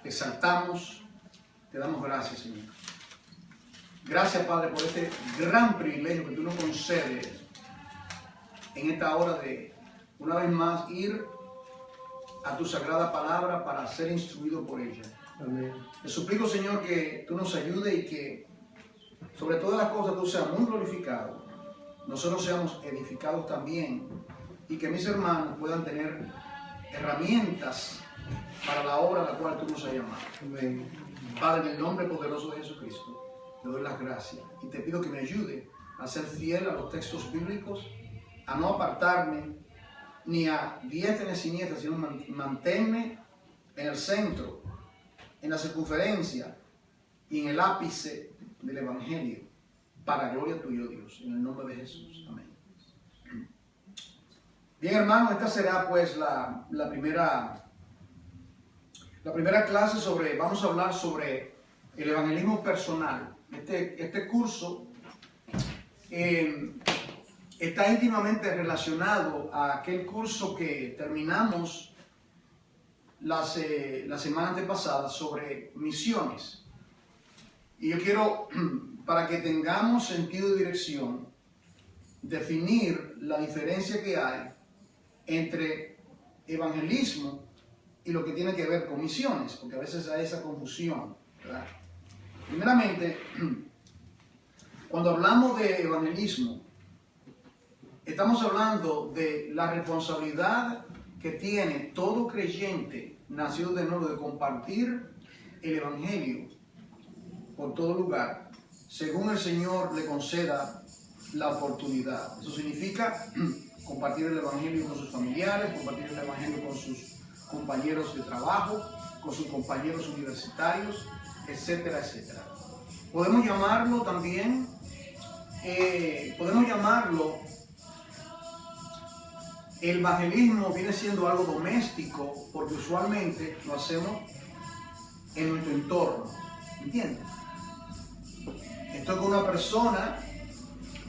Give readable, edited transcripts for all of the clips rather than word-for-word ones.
exaltamos, te damos gracias, Señor. Gracias, Padre, por este gran privilegio que tú nos concedes en esta hora de, una vez más, ir a tu sagrada palabra para ser instruido por ella. Amén. Te suplico, Señor, que tú nos ayudes y que sobre todas las cosas tú seas muy glorificado, nosotros seamos edificados también y que mis hermanos puedan tener herramientas para la obra a la cual tú nos has llamado. Amén. Padre, en el nombre poderoso de Jesucristo, te doy las gracias y te pido que me ayude a ser fiel a los textos bíblicos, a no apartarme ni a diestra ni a siniestra, sino mantenerme en el centro, en la circunferencia y en el ápice del Evangelio, para gloria tuya, Dios, en el nombre de Jesús. Amén. Bien, hermanos, esta será pues la primera clase sobre, vamos a hablar sobre el evangelismo personal. Este curso está íntimamente relacionado a aquel curso que terminamos la semana antepasada sobre misiones. Y yo quiero, para que tengamos sentido y dirección, definir la diferencia que hay entre evangelismo y lo que tiene que ver con misiones, porque a veces hay esa confusión, ¿verdad? Primeramente, cuando hablamos de evangelismo, estamos hablando de la responsabilidad que tiene todo creyente nacido de nuevo de compartir el evangelio por todo lugar, según el Señor le conceda la oportunidad. Eso significa compartir el evangelio con sus familiares, compartir el evangelio con sus compañeros de trabajo, con sus compañeros universitarios, etcétera, etcétera. Podemos llamarlo también, el evangelismo viene siendo algo doméstico, porque usualmente lo hacemos en nuestro entorno, ¿entiendes? Estoy con una persona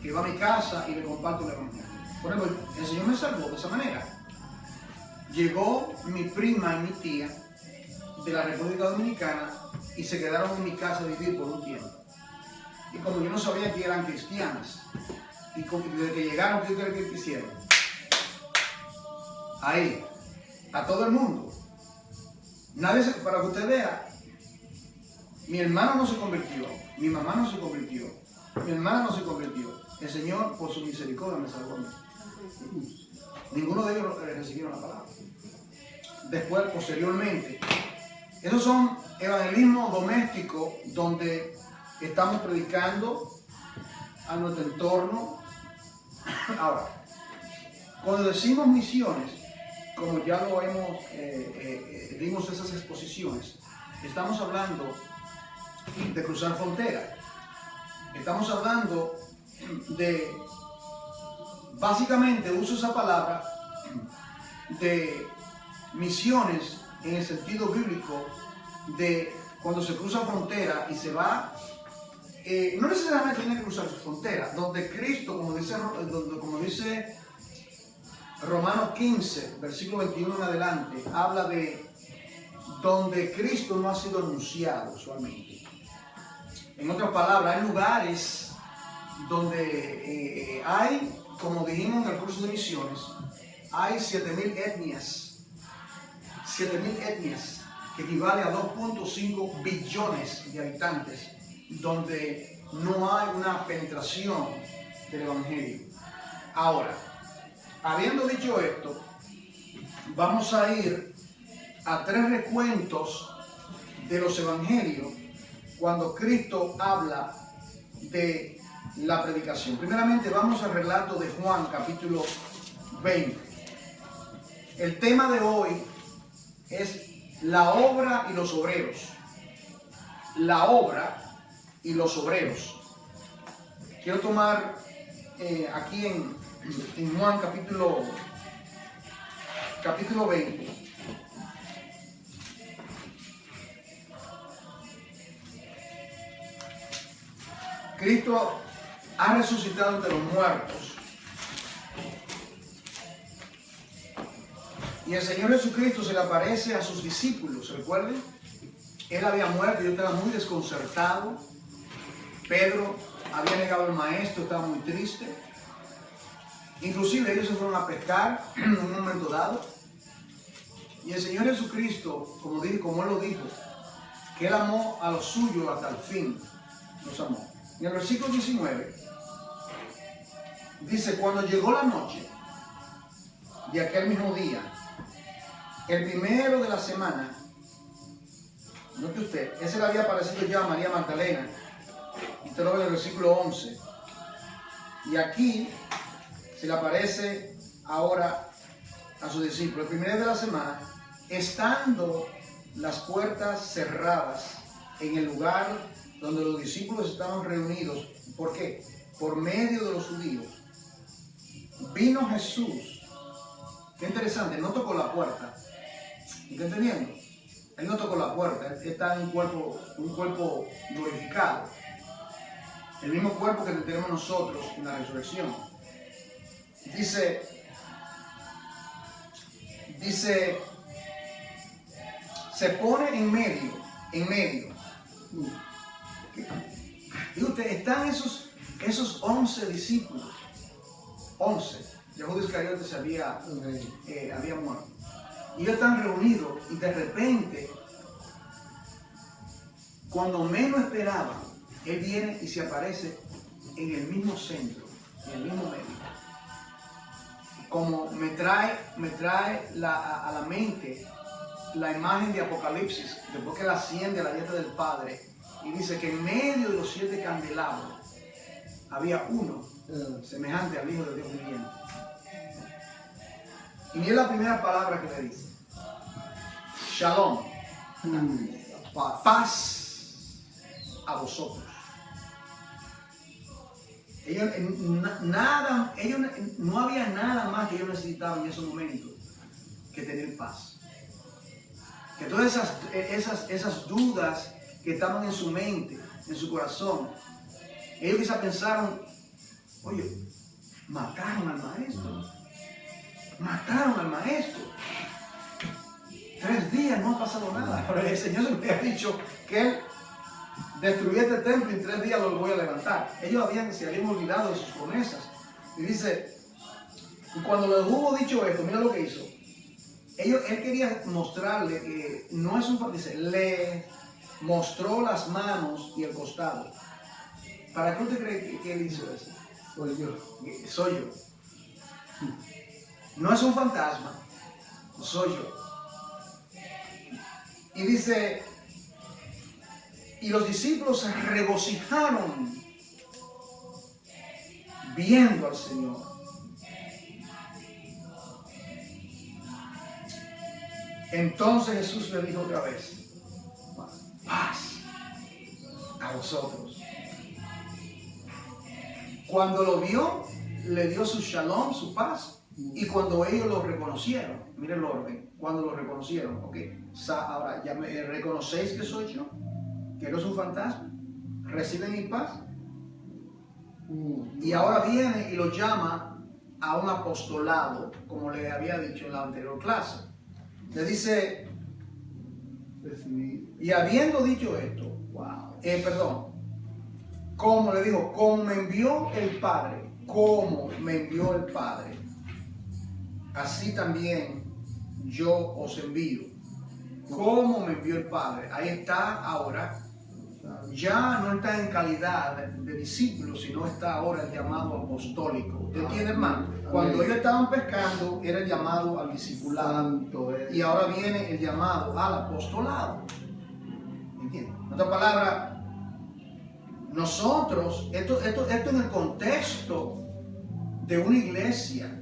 que va a mi casa y le comparto el evangelio. Por ejemplo, el Señor me salvó de esa manera. Llegó mi prima y mi tía de la República Dominicana y se quedaron en mi casa a vivir por un tiempo. Y como yo no sabía que eran cristianas, y desde que llegaron, ¿qué ustedes que hicieron? Ahí, a todo el mundo. Nadie para que usted vea, mi hermano no se convirtió, mi mamá no se convirtió, mi hermana no se convirtió. El Señor, por su misericordia, me salvó a mí. Ninguno de ellos recibieron la palabra. Después, posteriormente, esos son evangelismos domésticos donde estamos predicando a nuestro entorno. Ahora, cuando decimos misiones, como ya lo dimos esas exposiciones, estamos hablando de cruzar fronteras. Estamos hablando de, básicamente uso esa palabra, de misiones en el sentido bíblico, de cuando se cruza frontera y se va, no necesariamente tiene que cruzar frontera, donde Cristo, como dice Romanos 15, versículo 21 en adelante, habla de donde Cristo no ha sido anunciado usualmente. En otras palabras, hay lugares donde hay, como dijimos en el curso de misiones, hay 7.000 etnias. 7.000 etnias, que equivale a 2.5 billones de habitantes, donde no hay una penetración del evangelio. Ahora, habiendo dicho esto, vamos a ir a 3 recuentos de los evangelios cuando Cristo habla de la predicación. Primeramente vamos al relato de Juan, capítulo 20. El tema de hoy es la obra y los obreros. La obra y los obreros. Quiero tomar aquí en Juan capítulo 20. Cristo ha resucitado entre los muertos. Y el Señor Jesucristo se le aparece a sus discípulos, ¿recuerden? él había muerto, yo estaba muy desconcertado. Pedro había negado al maestro, estaba muy triste. Inclusive ellos se fueron a pescar en un momento dado. Y el Señor Jesucristo, como él lo dijo, que él amó a los suyos hasta el fin, los amó. En el versículo 19 dice: cuando llegó la noche de aquel mismo día, el primero de la semana, note usted, ese le había aparecido ya a María Magdalena, y usted lo ve en el versículo 11, y aquí se le aparece ahora a sus discípulos, el primero de la semana, estando las puertas cerradas en el lugar donde los discípulos estaban reunidos. ¿Por qué? Por medio de los judíos. Vino Jesús. Qué interesante, no tocó la puerta. ¿Está entendiendo? Él no tocó la puerta, él está en un cuerpo glorificado. El mismo cuerpo que tenemos nosotros en la resurrección. Dice, se pone en medio. Y usted, están esos 11 discípulos. 11. Ya Judas Iscariote se había muerto. Y ellos están reunidos y de repente, cuando menos esperaban, él viene y se aparece en el mismo centro, en el mismo medio. Como me trae a la mente la imagen de Apocalipsis, después que él asciende a la diestra del Padre, y dice que en medio de los 7 candelabros había uno semejante al Hijo de Dios viviente. Y es la primera palabra que le dice: Shalom, paz a vosotros. No había nada más que ellos necesitaban en esos momentos que tener paz. Que todas esas dudas que estaban en su mente, en su corazón, ellos quizás pensaron: oye, mataron al maestro. 3 días no ha pasado nada. Pero el Señor se me ha dicho que Él destruyó este templo y en 3 días lo voy a levantar. Ellos se habían olvidado de sus promesas. Y dice, y cuando les hubo dicho esto, mira lo que hizo. Él quería mostrarle que no es un fantasma. Le mostró las manos y el costado. ¿Para qué usted cree que él hizo eso? Soy yo. No es un fantasma, soy yo. Y dice, y los discípulos se regocijaron viendo al Señor. Entonces Jesús le dijo otra vez: paz a vosotros. Cuando lo vio, le dio su shalom, su paz. Y cuando ellos lo reconocieron, miren el orden, cuando lo reconocieron, ok, ahora ya me reconocéis que soy yo, que no es un fantasma, reciben mi paz. Y ahora viene y lo llama a un apostolado, como le había dicho en la anterior clase. Le dice, y habiendo dicho esto, como le dijo, como me envió el Padre, así también yo os envío. Como me envió el Padre. Ahí está ahora. Ya no está en calidad de discípulo, sino está ahora el llamado apostólico. ¿Usted entiende, hermano? Cuando ellos estaban pescando, era el llamado al discipulado. Y ahora viene el llamado al apostolado. ¿Entiende? En otra palabra, nosotros, esto en el contexto de una iglesia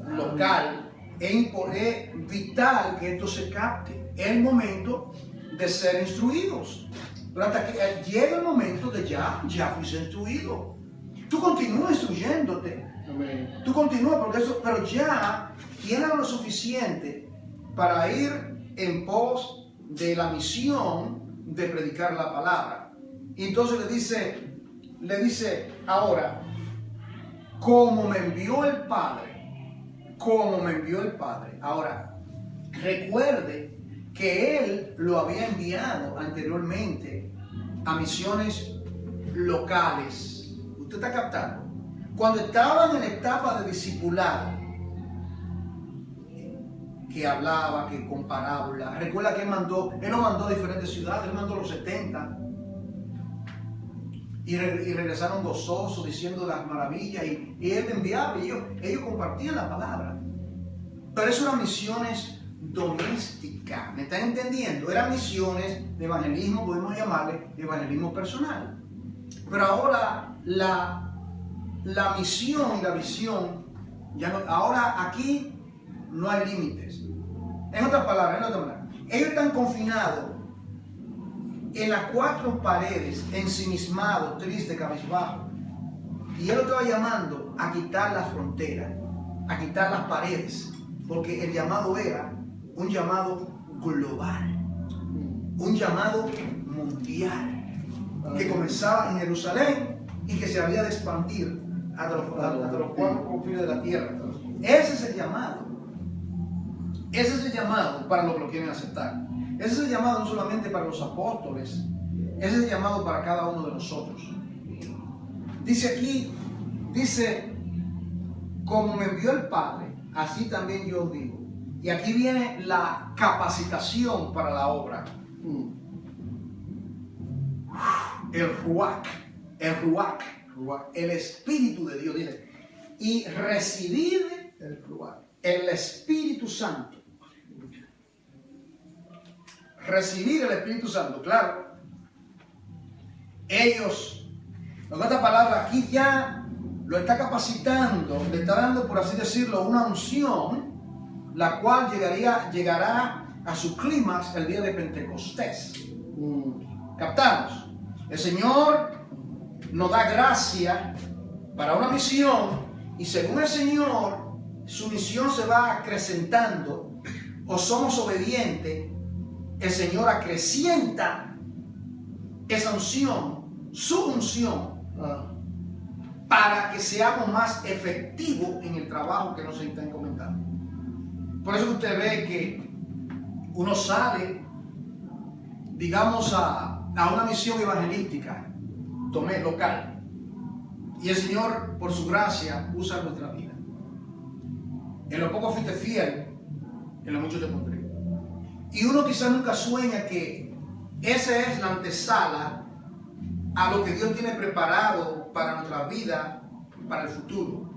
local, es vital que esto se capte. Es el momento de ser instruidos. Pero hasta que llega el momento de ya fuiste instruido. Tú continúas instruyéndote. Amén. Tú continúas porque eso, pero ya tienes lo suficiente para ir en pos de la misión de predicar la palabra. Y entonces le dice ahora, como me envió el Padre. Ahora, recuerde que él lo había enviado anteriormente a misiones locales. ¿Usted está captando? Cuando estaban en la etapa de discipulado, que hablaba, que con parábolas. Recuerda que él no mandó a diferentes ciudades, él mandó los 70. Y regresaron gozosos diciendo las maravillas y él enviaba y ellos compartían la palabra. Pero eso eran misiones domésticas, ¿me están entendiendo? Eran misiones de evangelismo, podemos llamarle evangelismo personal. Pero ahora la misión y la visión, ya no, ahora aquí no hay límites. En otras palabras, ellos están confinados en las 4 paredes, ensimismados, tristes, cabizbajos. Y él lo estaba llamando a quitar la frontera, a quitar las paredes, porque el llamado era un llamado global, un llamado mundial, que comenzaba en Jerusalén y que se había de expandir hasta los 4 confines de la tierra. Ese es el llamado. Ese es el llamado para los que lo quieren aceptar. Ese es el llamado no solamente para los apóstoles, ese es el llamado para cada uno de nosotros. Dice aquí, como me envió el Padre, así también yo os digo. Y aquí viene la capacitación para la obra. El ruach, el Espíritu de Dios, dice. Y recibid el Espíritu Santo. Recibir el Espíritu Santo, claro. Ellos, con esta palabra aquí ya lo está capacitando, le está dando, por así decirlo, una unción, la cual llegará a su clímax el día de Pentecostés. ¿Captamos? El Señor nos da gracia para una misión y según el Señor, su misión se va acrecentando o somos obedientes. El Señor acrecienta esa unción, su unción, para que seamos más efectivos en el trabajo que nos está encomendando. Por eso usted ve que uno sale, digamos, a una misión evangelística, local, y el Señor, por su gracia, usa nuestra vida. En lo poco fuiste fiel, en lo mucho te pondré. Y uno quizás nunca sueña que esa es la antesala a lo que Dios tiene preparado para nuestra vida, para el futuro.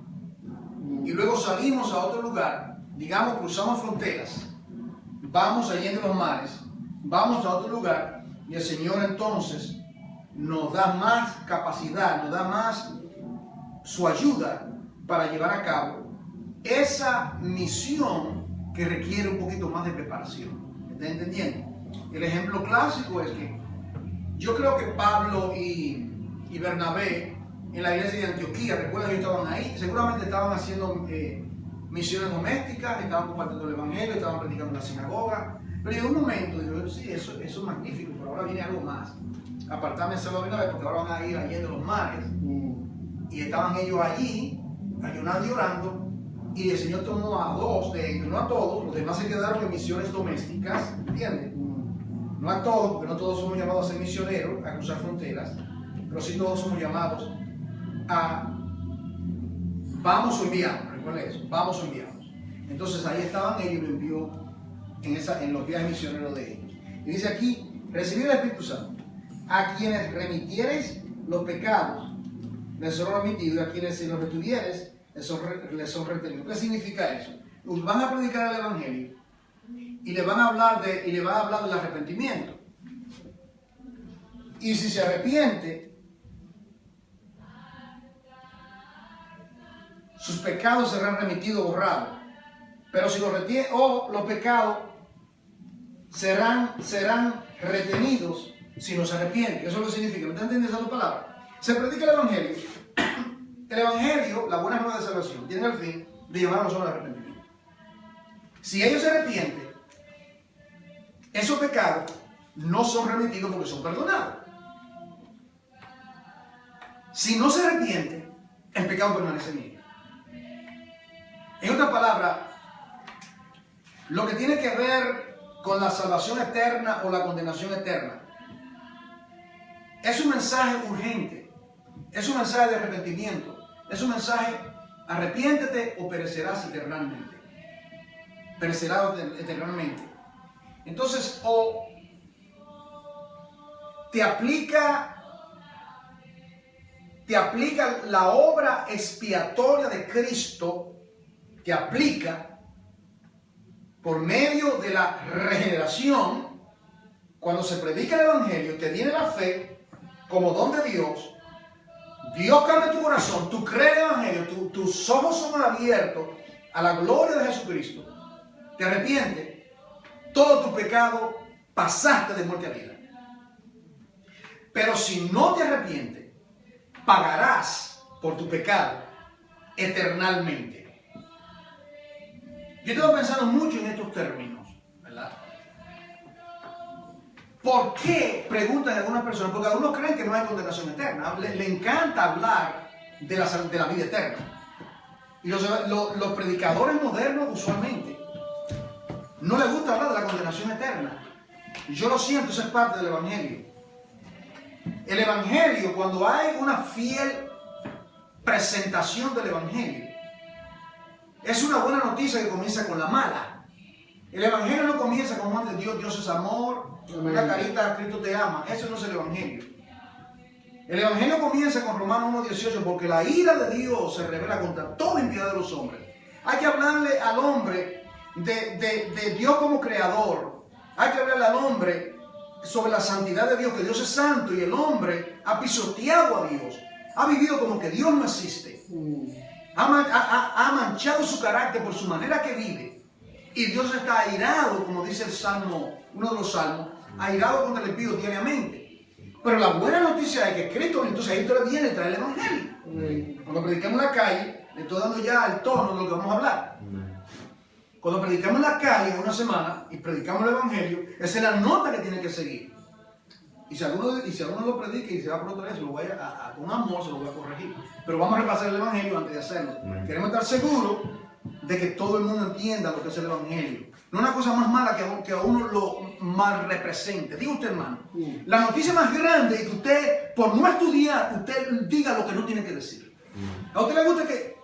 Y luego salimos a otro lugar, digamos, cruzamos fronteras, vamos allá en los mares, vamos a otro lugar y el Señor entonces nos da más capacidad, nos da más su ayuda para llevar a cabo esa misión que requiere un poquito más de preparación. ¿Está entendiendo? El ejemplo clásico es que yo creo que Pablo y Bernabé en la iglesia de Antioquía, recuerdan que estaban ahí, seguramente estaban haciendo misiones domésticas, estaban compartiendo el evangelio, estaban predicando en la sinagoga, pero en un momento digo, sí, eso es magnífico, pero ahora viene algo más. Apartarme de Salvador Bernabé porque ahora van a ir allende los mares. Y estaban ellos allí, ayunando y orando. Y el Señor tomó a 2 de ellos, no a todos, los demás se quedaron en misiones domésticas, ¿entiendes? No a todos, porque no todos somos llamados a ser misioneros, a cruzar fronteras, pero sí todos somos llamados a vamos o enviamos, recuerden eso, vamos o enviamos. Entonces ahí estaban ellos y lo envió en los viajes misioneros de ellos. Y dice aquí, recibir el Espíritu Santo, a quienes remitieres los pecados, les son remitidos, y a quienes si los retuvieres, les son retenidos. ¿Qué significa eso? Van a predicar el Evangelio y le van a hablar del arrepentimiento. Y si se arrepiente, sus pecados serán remitidos, borrados. Pero si los retiene, los pecados serán retenidos si no se arrepiente. Eso es lo que significa. ¿Me están entendiendo esas dos palabras? Se predica el Evangelio. El Evangelio, la buena nueva de salvación, tiene el fin de llevar a nosotros al arrepentimiento. Si ellos se arrepienten, esos pecados no son remitidos porque son perdonados. Si no se arrepienten, el pecado permanece en ellos. En otras palabras, lo que tiene que ver con la salvación eterna o la condenación eterna. Es un mensaje urgente, es un mensaje de arrepentimiento, es un mensaje: arrepiéntete o perecerás eternamente. Perecerás eternamente. Entonces, o te aplica la obra expiatoria de Cristo, te aplica por medio de la regeneración. Cuando se predica el Evangelio, te viene la fe como don de Dios. Dios cambia tu corazón, tú crees el Evangelio, tus ojos son abiertos a la gloria de Jesucristo. Te arrepientes, todo tu pecado pasaste de muerte a vida. Pero si no te arrepientes, pagarás por tu pecado eternamente. Yo estoy pensando mucho en estos términos, ¿verdad? ¿Por qué? Preguntan algunas personas. Porque algunos creen que no hay condenación eterna. Le encanta hablar de la vida eterna. Y los predicadores modernos usualmente no les gusta hablar de la condenación eterna. Y yo lo siento, eso es parte del Evangelio. El Evangelio, cuando hay una fiel presentación del Evangelio, es una buena noticia que comienza con la mala. El Evangelio no comienza con Juan de Dios, Dios es amor, una carita, Cristo te ama. Eso no es el Evangelio. El Evangelio comienza con Romanos 1:18, porque la ira de Dios se revela contra toda impiedad de los hombres. Hay que hablarle al hombre de Dios como creador. Hay que hablarle al hombre sobre la santidad de Dios, que Dios es santo, y el hombre ha pisoteado a Dios, ha vivido como que Dios no existe, ha manchado su carácter por su manera que vive, y Dios está airado, como dice el Salmo, uno de los salmos, airado contra el impío diariamente. Pero la buena noticia es que Cristo, entonces ahí todavía viene y trae el Evangelio. Cuando predicamos en la calle, le estoy dando ya el tono de lo que vamos a hablar. Cuando predicamos en la calle en una semana y predicamos el Evangelio, esa es la nota que tiene que seguir. Y si alguno lo predica y se va por otra vez, lo voy con amor se lo voy a corregir. Pero vamos a repasar el Evangelio antes de hacerlo. Queremos estar seguros de que todo el mundo entienda lo que es el Evangelio. No es una cosa más mala que a uno lo mal represente. Diga usted, hermano, la noticia más grande es que usted, por no estudiar, usted diga lo que no tiene que decir. ¿A usted le gusta que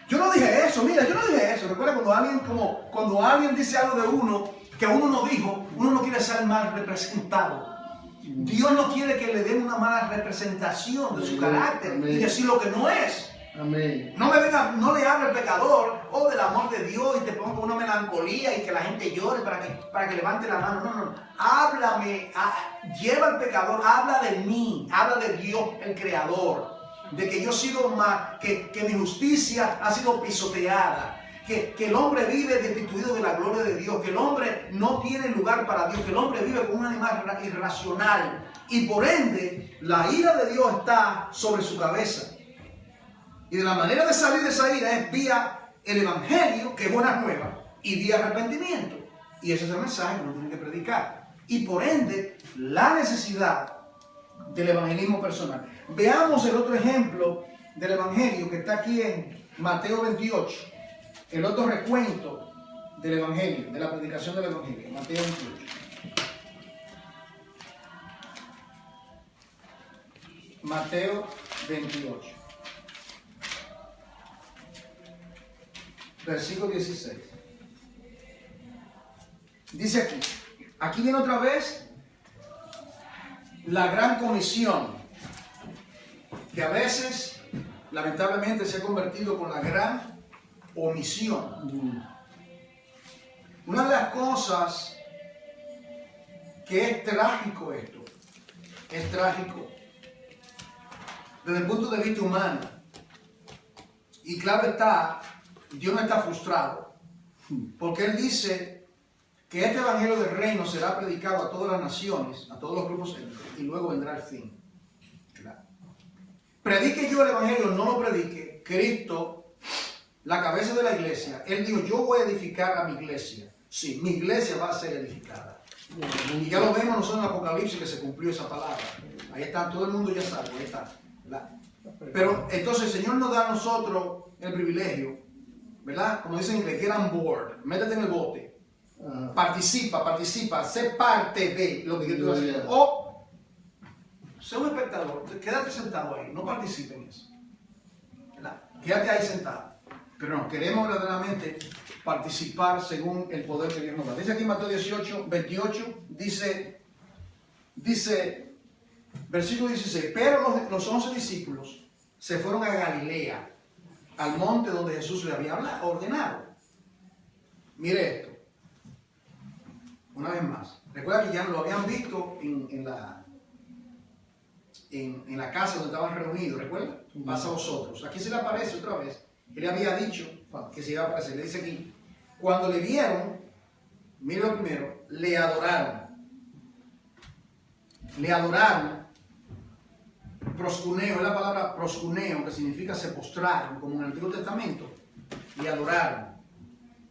yo no dije eso? Mira, yo no dije eso. Recuerda cuando alguien dice algo de uno que uno no dijo, uno no quiere ser mal representado. Dios no quiere que le den una mala representación de su carácter y decir lo que no es. Amén. No le hable al pecador del amor de Dios y te ponga una melancolía y que la gente llore para que levante la mano. No. Háblame, lleva al pecador, habla de mí, habla de Dios, el creador. De que yo he sido más, que mi justicia ha sido pisoteada, que el hombre vive destituido de la gloria de Dios, que el hombre no tiene lugar para Dios, que el hombre vive como un animal irracional y por ende la ira de Dios está sobre su cabeza. Y de la manera de salir de esa ira es vía el Evangelio, que es buena nueva, y vía arrepentimiento. Y ese es el mensaje que uno tiene que predicar. Y por ende, la necesidad del evangelismo personal. Veamos el otro ejemplo del Evangelio que está aquí en Mateo 28. El otro recuento del Evangelio, de la predicación del Evangelio. Mateo 28. Mateo 28. Versículo 16. Dice aquí viene otra vez la gran comisión, que a veces, lamentablemente, se ha convertido con la gran omisión. Una de las cosas que es trágico esto, es trágico desde el punto de vista humano. Y claro está, Dios no está frustrado, porque Él dice que este evangelio del reino será predicado a todas las naciones, a todos los grupos étnicos, y luego vendrá el fin. Claro. Predique yo el evangelio, no lo predique, Cristo, la cabeza de la iglesia, Él dijo, yo voy a edificar a mi iglesia. Sí, mi iglesia va a ser edificada. Y ya lo vemos nosotros en el Apocalipsis que se cumplió esa palabra. Ahí está, todo el mundo ya sabe, ahí está. Pero entonces el Señor nos da a nosotros el privilegio, ¿verdad? Como dicen en inglés, get on board, métete en el bote. Participa, sé parte de lo que yo estoy haciendo. O sé un espectador, quédate sentado ahí, no participe en eso. ¿Verdad? Quédate ahí sentado. Pero no, queremos verdaderamente participar según el poder que Dios nos da. Dice aquí en Mateo 18, 28, dice, versículo 16, pero los 11 discípulos se fueron a Galilea, al monte donde Jesús le había ordenado. Mire esto, una vez más. Recuerda que ya lo habían visto en la casa donde estaban reunidos, ¿recuerda? Pasa a vosotros. Aquí se le aparece otra vez. Él había dicho que se iba a aparecer. Le dice aquí, cuando le vieron, mire lo primero, le adoraron. Le adoraron. Proscuneo, es la palabra proscuneo, que significa se postraron, como en el Antiguo Testamento. Le adoraron.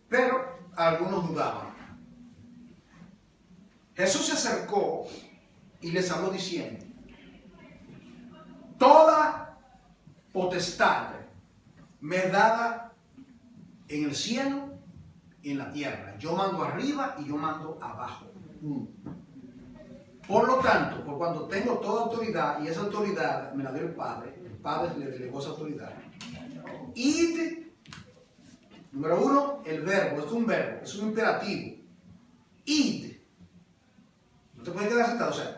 Pero algunos dudaban. Jesús se acercó y les habló diciendo, toda potestad me es dada en el cielo y en la tierra. Yo mando arriba y yo mando abajo. Por lo tanto, por cuando tengo toda autoridad, y esa autoridad me la dio el Padre le delegó esa autoridad. Id, número uno, el verbo, esto es un verbo, es un imperativo. Id. No te puedes quedar sentado, o sea,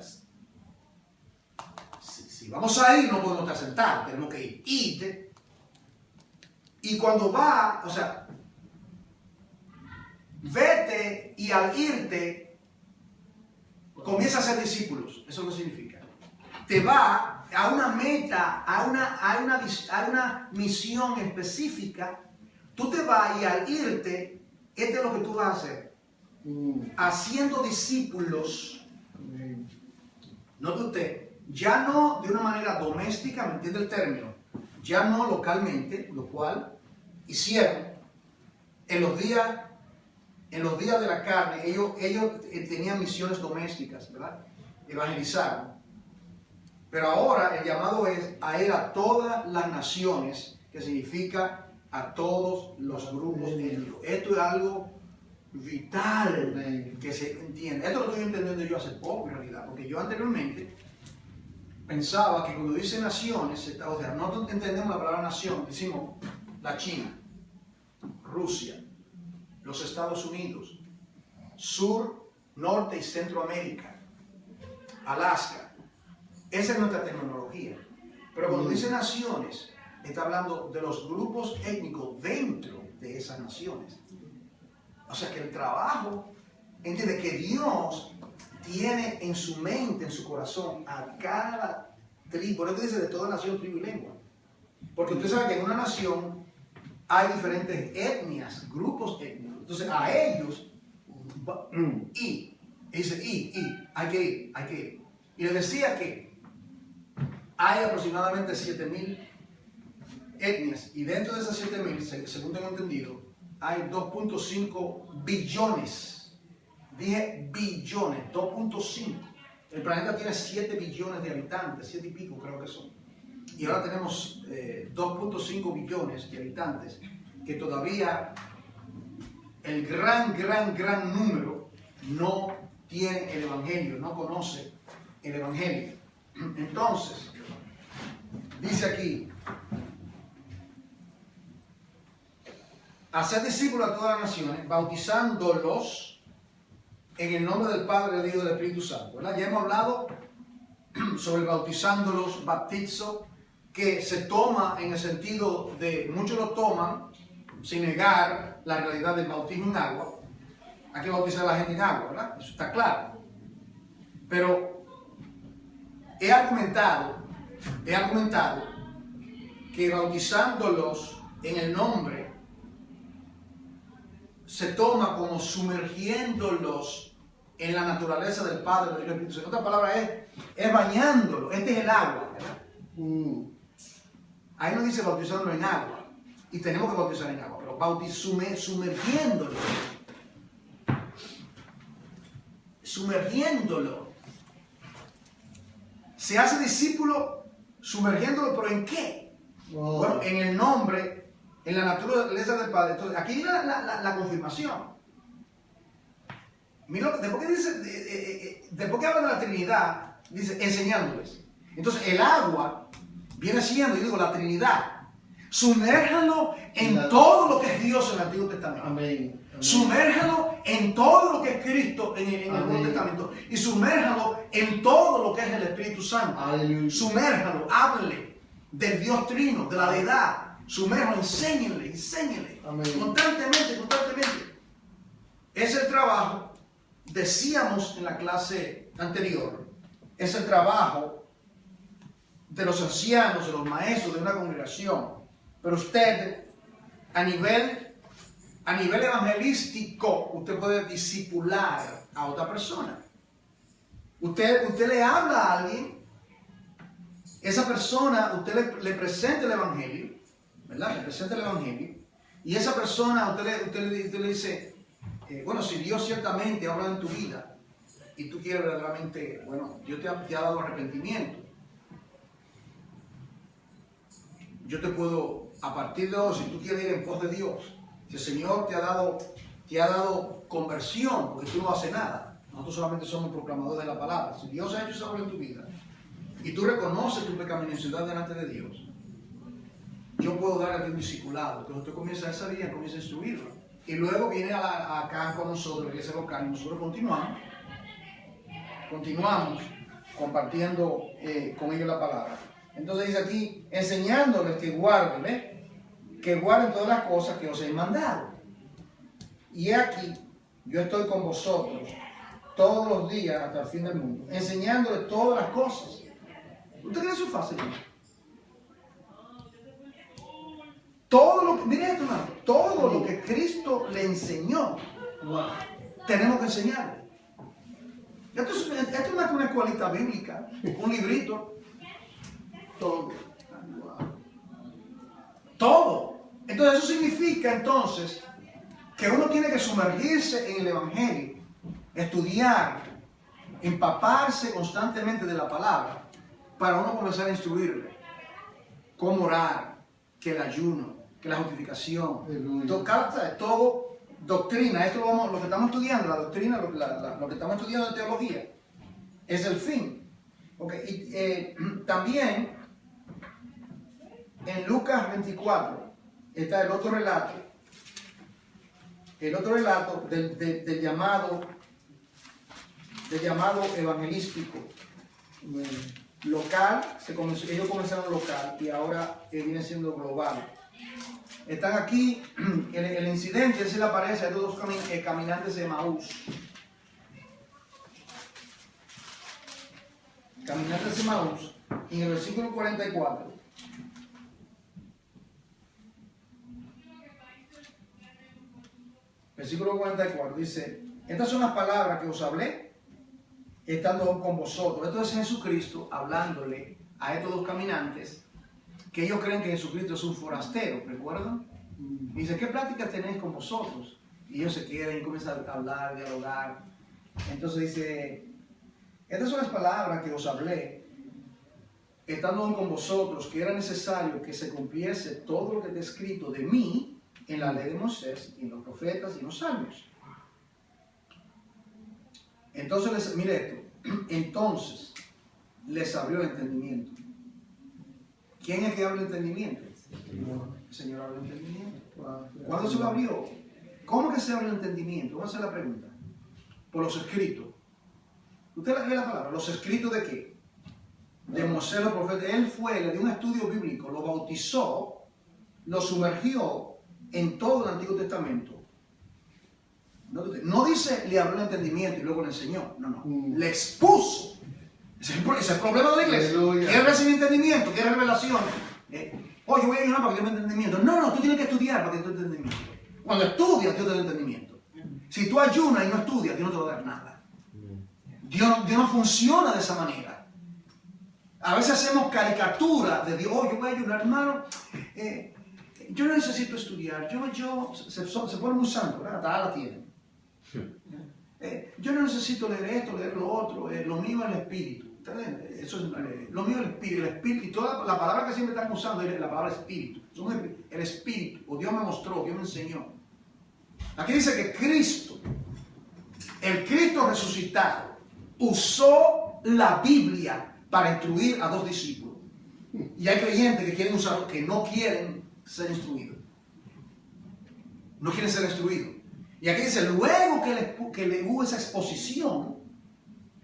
si vamos a ir no podemos estar sentados, tenemos que ir. Id. Y cuando va, o sea, vete y al irte comienza a ser discípulos. Eso es lo que significa. Te va a una meta, a una misión específica. Tú te vas y al irte, este es lo que tú vas a hacer. Haciendo discípulos. Note usted, ya no de una manera doméstica, ¿me entiende el término? Ya no localmente, lo cual hicieron en los días de la carne. Ellos tenían misiones domésticas, ¿verdad? Evangelizaron. Pero ahora el llamado es a ir a todas las naciones, que significa a todos los grupos étnicos. Esto es algo vital que se entiende. Esto lo estoy entendiendo yo hace poco en realidad, porque yo anteriormente pensaba que cuando dice naciones, o sea, no entendemos la palabra nación, decimos la China, Rusia, los Estados Unidos, Sur, Norte y Centroamérica, Alaska. Esa es nuestra terminología. Pero cuando dice naciones, está hablando de los grupos étnicos dentro de esas naciones. O sea que el trabajo, entiende que Dios tiene en su mente, en su corazón, a cada tribu. Por eso dice de toda nación, tribu y lengua. Porque usted sabe que en una nación hay diferentes etnias, grupos étnicos. Entonces a ellos, dice, hay que ir. Y le decía que hay aproximadamente 7.000 etnias. Y dentro de esas 7.000, según tengo entendido, hay 2.5 billones. Dije billones, 2.5. El planeta tiene 7 billones de habitantes, 7 y pico creo que son. Y ahora tenemos 2.5 billones de habitantes, que todavía el gran número no tiene el Evangelio, no conoce el Evangelio. Entonces, dice aquí, hacer discípulos a todas las naciones, bautizándolos en el nombre del Padre, del Hijo y del Espíritu Santo. ¿Verdad? Ya hemos hablado sobre el bautizándolos, baptizo, que se toma en el sentido de, muchos lo toman sin negar la realidad del bautismo en agua. Hay que bautizar a la gente en agua, ¿verdad? Eso está claro. Pero he argumentado que bautizándolos en el nombre se toma como sumergiéndolos en la naturaleza del Padre, del Hijo y del Espíritu Santo. En otra palabra es bañándolo. Este es el agua, ¿verdad? Ahí no dice bautizarlo en agua, y tenemos que bautizar en agua, pero sumergiéndolo. Se hace discípulo sumergiéndolo, pero ¿en qué? Wow. Bueno, en el nombre, en la naturaleza del Padre. Entonces, aquí viene la confirmación. Mira, después que después que habla de la Trinidad, dice enseñándoles. Entonces el agua viene siendo, yo digo, la Trinidad. Sumérjalo en todo lo que es Dios en el Antiguo Testamento. Amén. Sumérjalo en todo lo que es Cristo en el Nuevo Testamento. Y sumérjalo en todo lo que es el Espíritu Santo. Aleluya. Sumérjalo, háblele del Dios Trino, de la deidad. Sumérjalo, enséñenle. Amén. Constantemente. Es el trabajo, decíamos en la clase anterior, es el trabajo de los ancianos, de los maestros de una congregación. Pero usted, a nivel evangelístico, usted puede discipular a otra persona. Usted le habla a alguien, esa persona, usted le presenta el evangelio, ¿verdad? Le presenta el evangelio, y esa persona, usted le dice, bueno, si Dios ciertamente habla en tu vida, y tú quieres verdaderamente, bueno, Dios te ha dado arrepentimiento, yo te puedo, a partir de hoy, si tú quieres ir en pos de Dios, si el Señor te ha dado conversión, porque tú no haces nada, nosotros solamente somos proclamadores de la palabra. Si Dios ha hecho esa obra en tu vida, y tú reconoces tu pecaminosidad delante de Dios, yo puedo darle un discipulado. Entonces usted comienza esa vida, comienza a instruirlo. Y luego viene acá con nosotros, la iglesia local, y nosotros continuamos compartiendo con ellos la palabra. Entonces dice aquí, enseñándoles que guarden todas las cosas que os he mandado. Y aquí, yo estoy con vosotros todos los días hasta el fin del mundo, enseñándoles todas las cosas. ¿Usted cree que eso es fácil? Mire esto, hermano, todo lo que Cristo le enseñó, tenemos que enseñarle. Esto es una escuelita bíblica, un librito. Todo. Entonces eso significa entonces que uno tiene que sumergirse en el Evangelio, estudiar, empaparse constantemente de la palabra para uno comenzar a instruirle cómo orar, que el ayuno, que la justificación, todo doctrina. Esto lo que estamos estudiando, la doctrina, lo que estamos estudiando de teología, es el fin. Okay. Y también en Lucas 24 está el otro relato del llamado evangelístico local. Ellos comenzaron local y ahora viene siendo global. Están aquí, el incidente se le aparece a dos caminantes de Emaús. Caminantes de Emaús, en el versículo 44. Versículo 44 dice, estas son las palabras que os hablé, estando con vosotros. Esto es Jesucristo hablándole a estos dos caminantes, que ellos creen que Jesucristo es un forastero, ¿recuerdan? Y dice, ¿qué pláticas tenéis con vosotros? Y ellos se quedan y comienzan a hablar, dialogar. Entonces dice, estas son las palabras que os hablé, estando aún con vosotros, que era necesario que se cumpliese todo lo que está escrito de mí en la ley de Moisés, y en los profetas y en los salmos. Entonces, mire esto, entonces les abrió el entendimiento. ¿Quién es que abre el entendimiento? El Señor abre el entendimiento. ¿Cuándo se lo abrió? ¿Cómo que se abre el entendimiento? Vamos a hacer la pregunta. Por los escritos. ¿Usted lee la palabra? ¿Los escritos de qué? De Moisés, los profetas. Él le dio un estudio bíblico, lo bautizó, lo sumergió en todo el Antiguo Testamento. No dice le abrió el entendimiento y luego le enseñó. No. Le expuso. Ese es el problema de la iglesia. Quiere recibir entendimiento, quiere revelación. Yo voy a ayunar para que tenga entendimiento. No, tú tienes que estudiar para que tenga entendimiento. Cuando estudias, Dios te da entendimiento. Si tú ayunas y no estudias, Dios no te va a dar nada. Dios no funciona de esa manera. A veces hacemos caricaturas de Dios. Yo voy a ayunar, hermano. Yo no necesito estudiar. Se pone muy santo, ¿verdad? Hasta la tienen. Yo no necesito leer esto, leer lo otro. Lo mío es el espíritu. Eso es lo mío es el espíritu. Y toda la palabra que siempre están usando es la palabra espíritu. El espíritu. O Dios me mostró, Dios me enseñó. Aquí dice que Cristo El Cristo resucitado usó la Biblia para instruir a 2 discípulos. Y hay creyentes que quieren usarlo, que no quieren ser instruidos. No quieren ser instruidos. Y aquí dice, luego que le hubo esa exposición,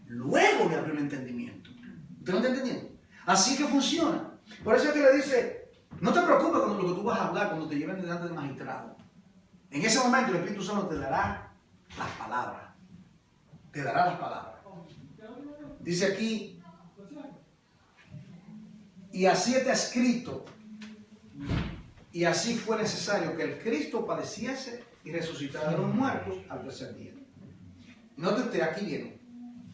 luego le abrió el entendimiento. ¿Usted no está entendiendo? Así que funciona. Por eso es que le dice, no te preocupes con lo que tú vas a hablar cuando te lleven delante del magistrado. En ese momento el Espíritu Santo te dará las palabras. Te dará las palabras. Dice aquí, y así está escrito, y así fue necesario que el Cristo padeciese y resucitara de los muertos al tercer día. Note usted, aquí viene,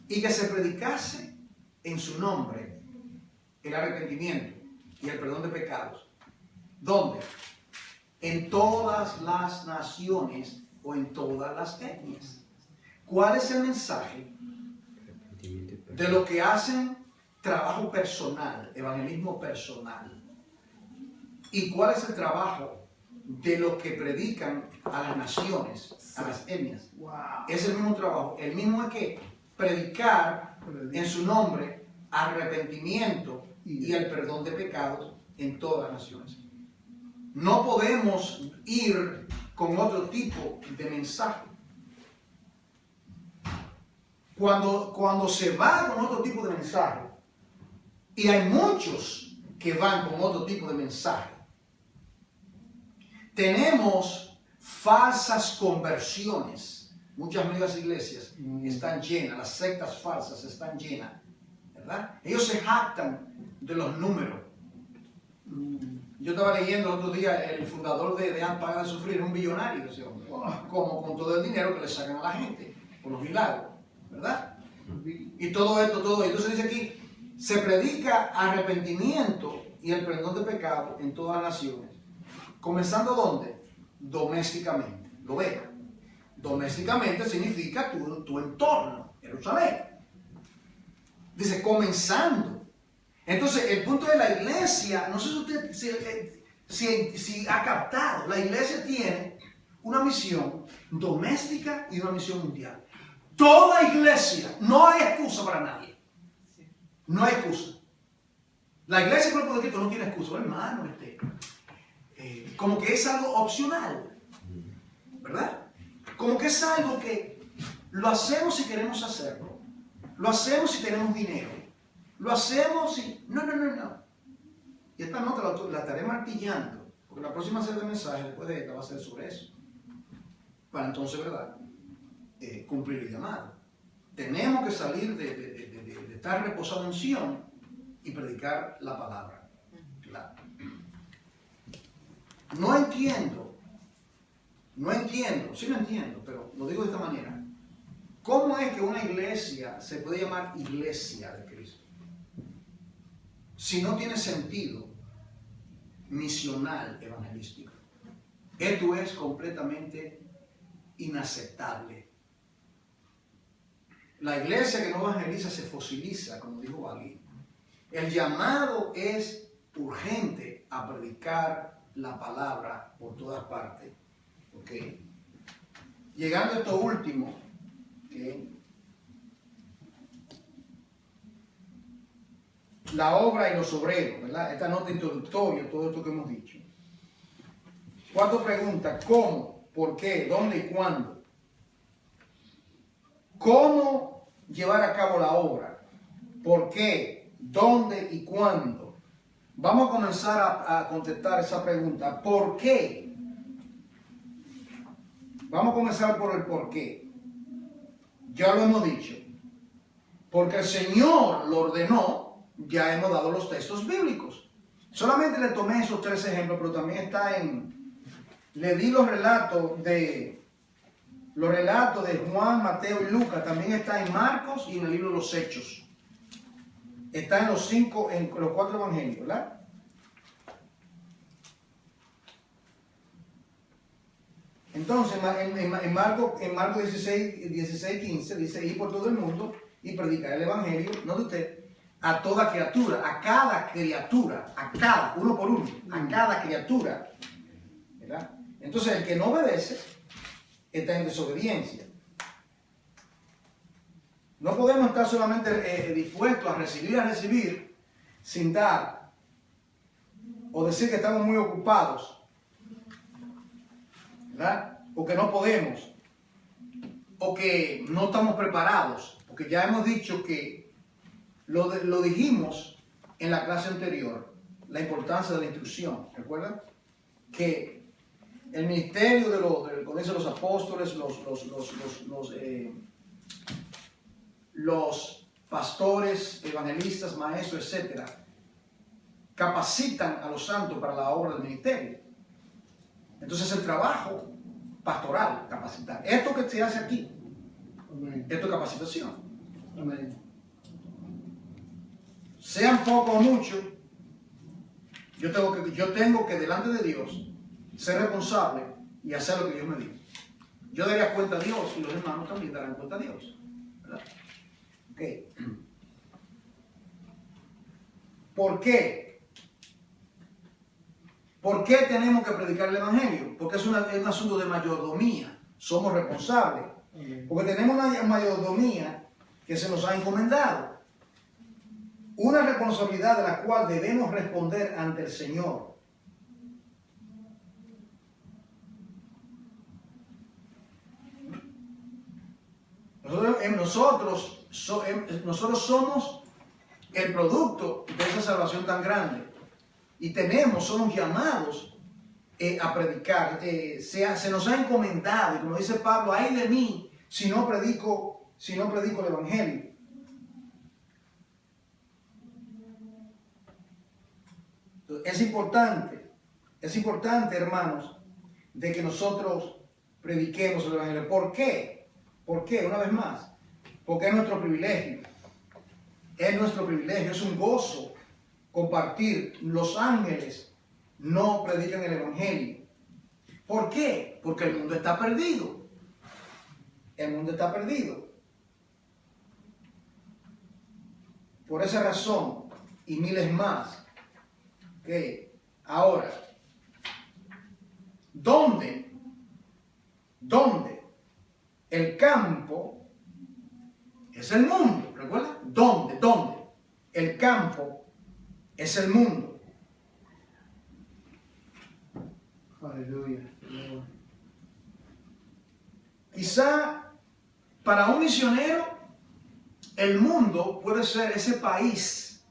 y que se predicase en su nombre el arrepentimiento y el perdón de pecados. ¿Dónde? En todas las naciones o en todas las etnias. ¿Cuál es el mensaje de lo que hacen trabajo personal, evangelismo personal? ¿Y cuál es el trabajo de lo que predican a las naciones, a las etnias? Es el mismo trabajo. El mismo es que predicar en su nombre arrepentimiento y el perdón de pecados en todas las naciones. No podemos ir con otro tipo de mensaje. Cuando se va con otro tipo de mensaje, y hay muchos que van con otro tipo de mensaje, tenemos falsas conversiones. Muchas megas iglesias están llenas, las sectas falsas están llenas, ¿verdad? Ellos se jactan de los números. Yo estaba leyendo el otro día, el fundador de Paga de Sufrir, un billonario, ese hombre, como con todo el dinero que le sacan a la gente, por los milagros, ¿verdad? Y todo esto. Entonces dice aquí, se predica arrepentimiento y el perdón de pecado en todas las naciones. ¿Comenzando dónde? Domésticamente. Lo vea. Domésticamente significa tu entorno, Jerusalén. Dice, comenzando. Entonces, el punto de la iglesia, no sé si usted si ha captado, la iglesia tiene una misión doméstica y una misión mundial. Toda iglesia, no hay excusa para nadie. No hay excusa. La iglesia, cuerpo de Cristo, no tiene excusa, hermano. Como que es algo opcional, ¿verdad? Como que es algo que lo hacemos si queremos hacerlo. Lo hacemos si tenemos dinero. Lo hacemos si... No. Y esta nota la estaré martillando, porque la próxima serie de mensajes después de esta va a ser sobre eso. Para entonces, ¿verdad? Cumplir el llamado. Tenemos que salir de estar reposado en Sion y predicar la palabra. Claro. No entiendo, sí lo entiendo, pero lo digo de esta manera. ¿Cómo es que una iglesia se puede llamar iglesia de Cristo si no tiene sentido misional evangelístico? Esto es completamente inaceptable. La iglesia que no evangeliza se fosiliza, como dijo alguien. El llamado es urgente a predicar la palabra por todas partes. ¿Okay? Llegando a esto último, ¿okay? La obra y los obreros, ¿verdad? Esta nota introductoria, todo esto que hemos dicho. 4 preguntas: ¿cómo? ¿Por qué? ¿Dónde y cuándo? ¿Cómo llevar a cabo la obra? ¿Por qué? ¿Dónde y cuándo? Vamos a comenzar a contestar esa pregunta. ¿Por qué? Vamos a comenzar por el por qué. Ya lo hemos dicho. Porque el Señor lo ordenó, ya hemos dado los textos bíblicos. Solamente le tomé esos 3 ejemplos, pero también está le di los relatos de Juan, Mateo y Lucas. También está en Marcos y en el libro de los Hechos. Está en los 4 evangelios, ¿verdad? Entonces, en Marcos 16, 15 dice: ir por todo el mundo y predicar el evangelio, no de usted, a toda criatura, a cada, uno por uno, a cada criatura, ¿verdad? Entonces, el que no obedece está en desobediencia. No podemos estar solamente dispuestos a recibir, sin dar, o decir que estamos muy ocupados, ¿verdad? O que no podemos, o que no estamos preparados, porque ya hemos dicho que lo dijimos en la clase anterior, la importancia de la instrucción, ¿recuerdan? Que el ministerio del Colegio de los Apóstoles, los pastores, evangelistas, maestros, etcétera, capacitan a los santos para la obra del ministerio. Entonces el trabajo pastoral, capacitar. Esto que se hace aquí, amén, esto es capacitación. Amén. Sean poco o mucho, yo tengo que delante de Dios ser responsable y hacer lo que Dios me diga. Yo daré cuenta a Dios y los hermanos también darán cuenta a Dios, ¿verdad? Okay. ¿Por qué? ¿Por qué tenemos que predicar el Evangelio? Porque es un asunto de mayordomía. Somos responsables. Porque tenemos una mayordomía que se nos ha encomendado. Una responsabilidad de la cual debemos responder ante el Señor. Nosotros somos el producto de esa salvación tan grande y somos llamados a predicar. Se nos ha encomendado, y como dice Pablo, ay de mí si no predico el Evangelio. Es importante, hermanos, de que nosotros prediquemos el Evangelio. ¿Por qué? ¿Por qué? Una vez más, porque es nuestro privilegio. Es nuestro privilegio, es un gozo compartir. Los ángeles no predican el Evangelio. ¿Por qué? Porque el mundo está perdido. El mundo está perdido. Por esa razón y miles más. ¿Okay? Ahora, ¿dónde el campo es el mundo? ¿Recuerda? ¿Dónde? El campo es el mundo. Aleluya. Quizá para un misionero el mundo puede ser ese país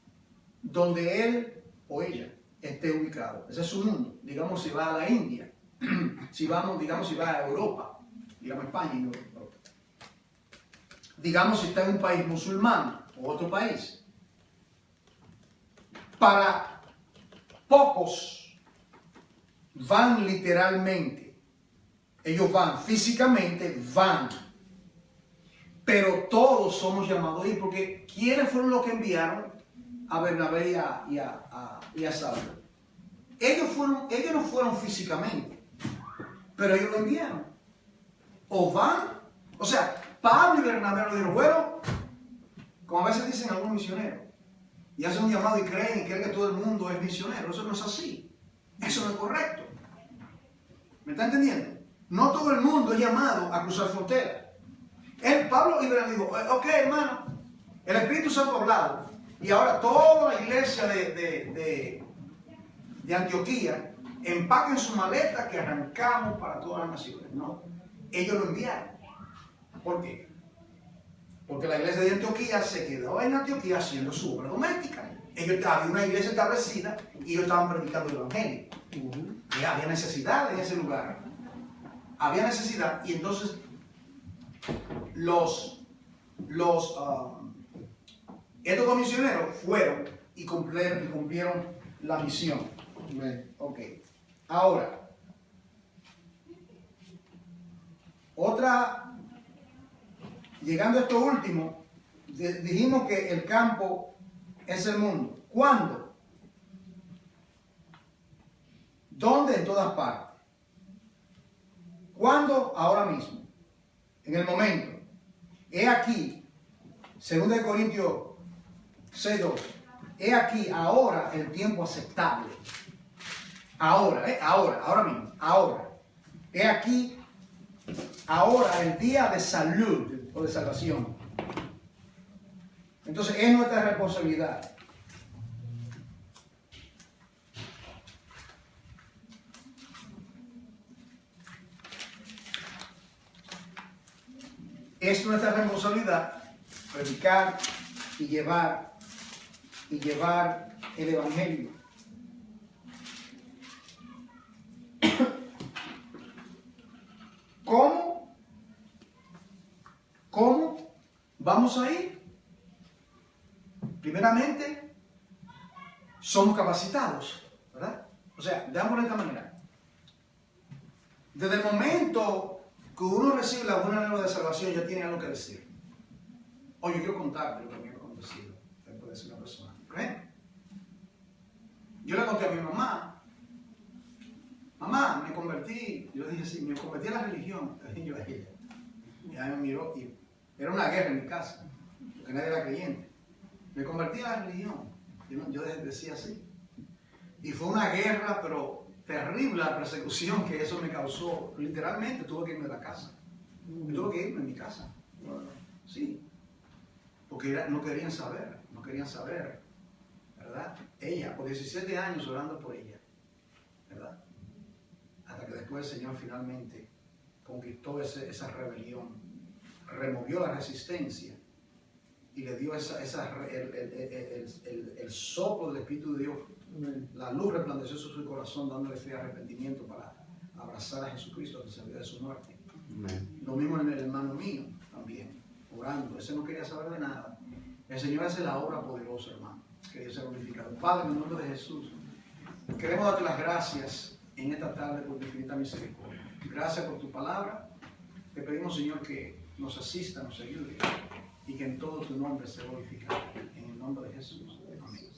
donde él o ella esté ubicado. Ese es su mundo. Digamos, si va a la India, si va a Europa, digamos España y Europa. Digamos, si está en un país musulmán o otro país. Para pocos van literalmente. Ellos van, físicamente van. Pero todos somos llamados a ir, porque ¿quiénes fueron los que enviaron a Bernabé y a Saulo? Ellos no fueron físicamente, pero ellos lo enviaron. O van, o sea, Pablo y Bernabé lo dijeron, bueno, como a veces dicen algunos misioneros, y hacen un llamado y creen que todo el mundo es misionero. Eso no es así. Eso no es correcto. ¿Me está entendiendo? No todo el mundo es llamado a cruzar fronteras. Pablo y Bernabé dijo, ok, hermano, el Espíritu Santo ha hablado, y ahora toda la iglesia de Antioquía empaquen su maleta que arrancamos para todas las naciones. No, ellos lo enviaron. ¿Por qué? Porque la iglesia de Antioquía se quedó en Antioquía haciendo su obra doméstica. Había una iglesia establecida y ellos estaban predicando el Evangelio. Y había necesidad en ese lugar. Había necesidad, y entonces estos comisioneros fueron y cumplieron la misión. Ok. Ahora, llegando a esto último, dijimos que el campo es el mundo. ¿Cuándo? ¿Dónde? En todas partes. ¿Cuándo? Ahora mismo. En el momento. He aquí, 2 Corintios 6:2. He aquí, ahora el tiempo aceptable. Ahora mismo. Ahora. He aquí, ahora el día de salud o de salvación. Entonces es nuestra responsabilidad. Es nuestra responsabilidad predicar y llevar el evangelio. ¿Cómo vamos a ir? Primeramente, somos capacitados, ¿verdad? O sea, veamos de esta manera. Desde el momento que uno recibe la buena nueva de salvación, ya tiene algo que decir. Oye, yo quiero contarte lo que me ha acontecido. Puede decir una persona. ¿Ven? Yo le conté a mi mamá. Mamá, me convertí. Yo le dije, sí, me convertí a la religión. Le dije yo a ella. Y ella me miró y era una guerra en mi casa, porque nadie era creyente. Me convertí a la religión. Yo decía así. Y fue una guerra, pero terrible la persecución que eso me causó. Literalmente tuve que irme de la casa. Yo tuve que irme de mi casa. Sí. Porque no querían saber, ¿verdad? Ella, por 17 años orando por ella, ¿verdad? Hasta que después el Señor finalmente conquistó esa rebelión, removió la resistencia y le dio el soplo del Espíritu de Dios. La luz resplandeció sobre su corazón, dándole fe y arrepentimiento para abrazar a Jesucristo que salió de su muerte. Lo mismo en el hermano mío también, orando. Ese no quería saber de nada. El Señor hace la obra poderosa, hermano. Que Dios sea glorificado. Padre, en el nombre de Jesús, queremos darte las gracias en esta tarde por tu infinita misericordia. Gracias por tu palabra. Te pedimos, Señor, que nos asista, nos ayude y que en todo tu nombre sea glorificado. En el nombre de Jesús. Amén.